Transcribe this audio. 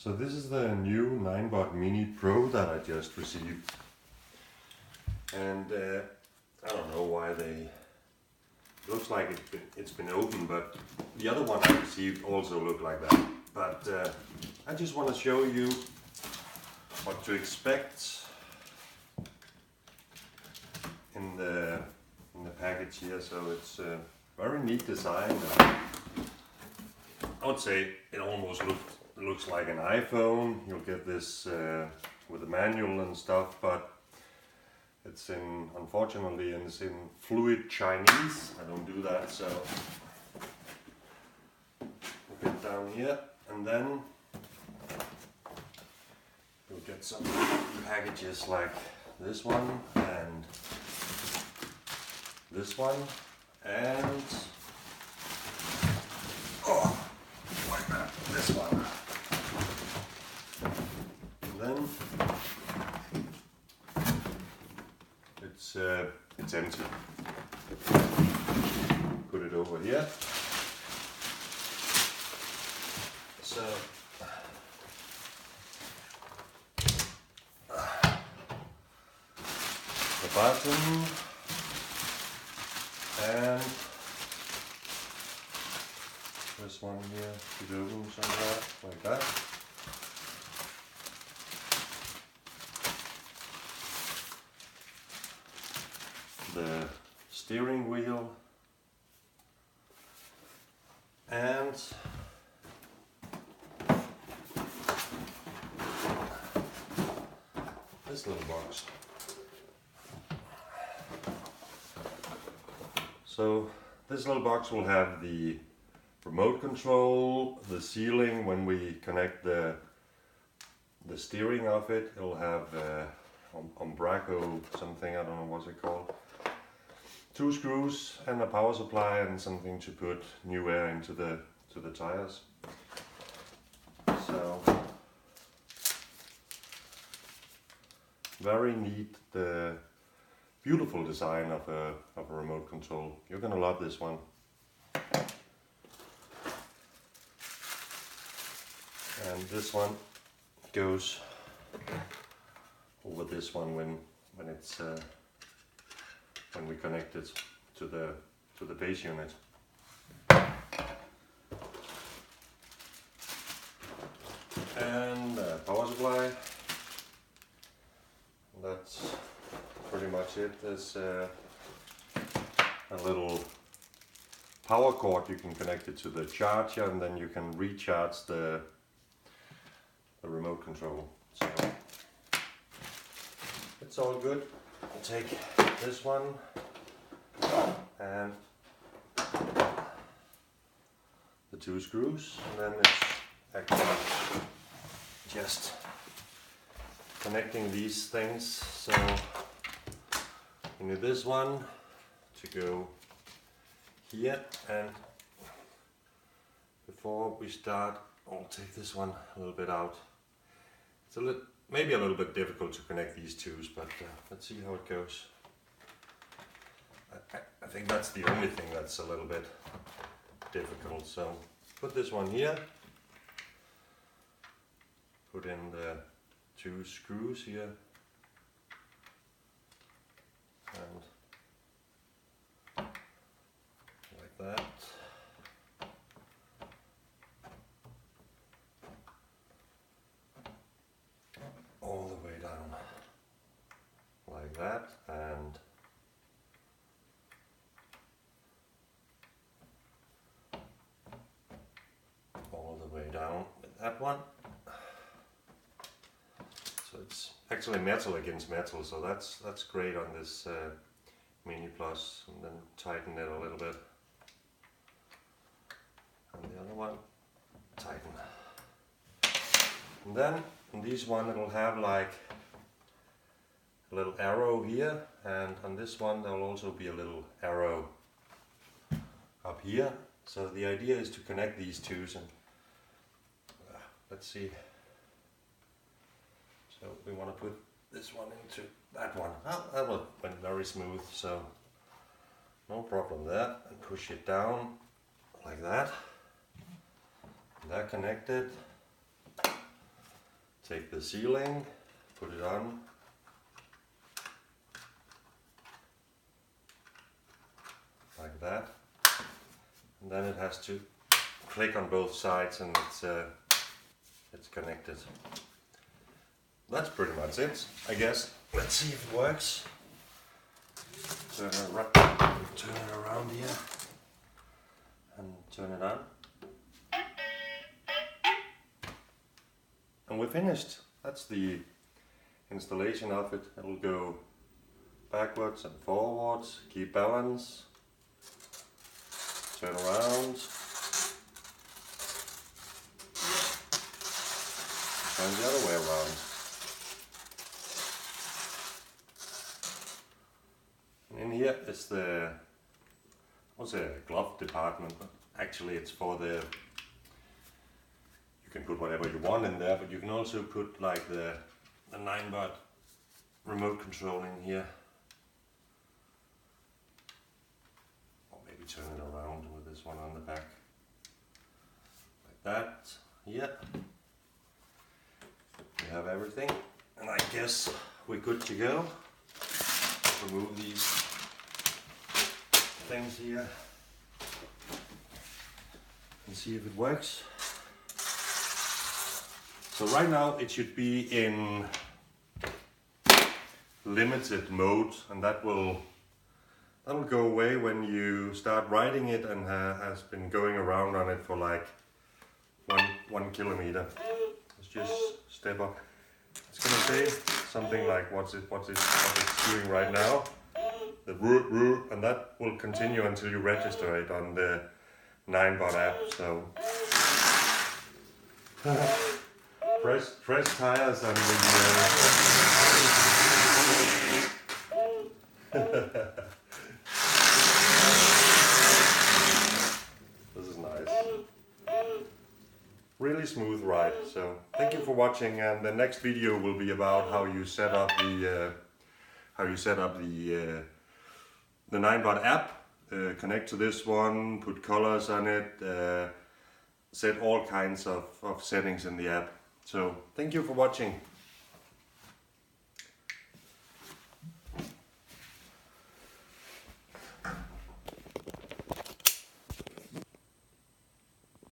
So this is the new Ninebot Mini Pro that I just received, and I don't know why looks like it's been open, but the other one I received also looked like that. But I just want to show you what to expect in the package here. So it's a very neat design. I would say it almost looks like an iPhone. You'll get this with a manual and stuff, but it's unfortunately it's in fluid Chinese. I don't do that, so put it down here, and then you'll get some packages like this one and this one, and like that, this one. And then it's empty. Put it over here. So the button and this one here should open somewhere like that. The steering wheel and this little box. So this little box will have the remote control, the ceiling when we connect the steering of it. It'll have umbraco something, I don't know what's it called. 2 screws and a power supply and something to put new air into the tires. So very neat, the beautiful design of a remote control. You're gonna love this one. And this one goes over this one when it's when we connect it to the base unit. And power supply. That's pretty much it. There's a little power cord. You can connect it to the charger, and then you can recharge the remote control. So it's all good. I'll take this one and the 2 screws, and then it's actually just connecting these things. So you need this one to go here, and before we start, I'll take this one a little bit out. It's maybe a little bit difficult to connect these twos, but let's see how it goes. I think that's the only thing that's a little bit difficult. So put this one here, put in the 2 screws here, and like that. All the way down like that, and all the way down with that one. So it's actually metal against metal, so that's great on this Mini Plus. And then tighten it a little bit, and the other one tighten. And then in this one it'll have like a little arrow here, and on this one there'll also be a little arrow up here. So the idea is to connect these two, and let's see. So we want to put this one into that one. Oh, that went very smooth, so no problem there. And push it down like that. And they're connected. take the sealing, put it on. Like that. And then it has to click on both sides and it's connected. That's pretty much it, I guess. Let's see if it works. Turn it around here and turn it on. And we're finished. That's the installation of it. It'll go backwards and forwards, keep balance, turn around, turn the other way around. And in here is the, what's a glove department, but actually it's for the, you can put whatever you want in there, but you can also put like the Ninebot remote control in here. Or maybe turn it around with this one on the back. Like that. Yeah. We have everything. And I guess we're good to go. Remove these things here and see if it works. So right now it should be in limited mode, and that'll go away when you start riding it and has been going around on it for like one kilometer. Let's just step up. It's gonna say something like what it's doing right now, the root, and that will continue until you register it on the Ninebot app. So fresh tires and this is nice. Really smooth ride. So thank you for watching, and the next video will be about how you set up the the Ninebot app. Connect to this one, put colors on it, set all kinds of settings in the app. So thank you for watching.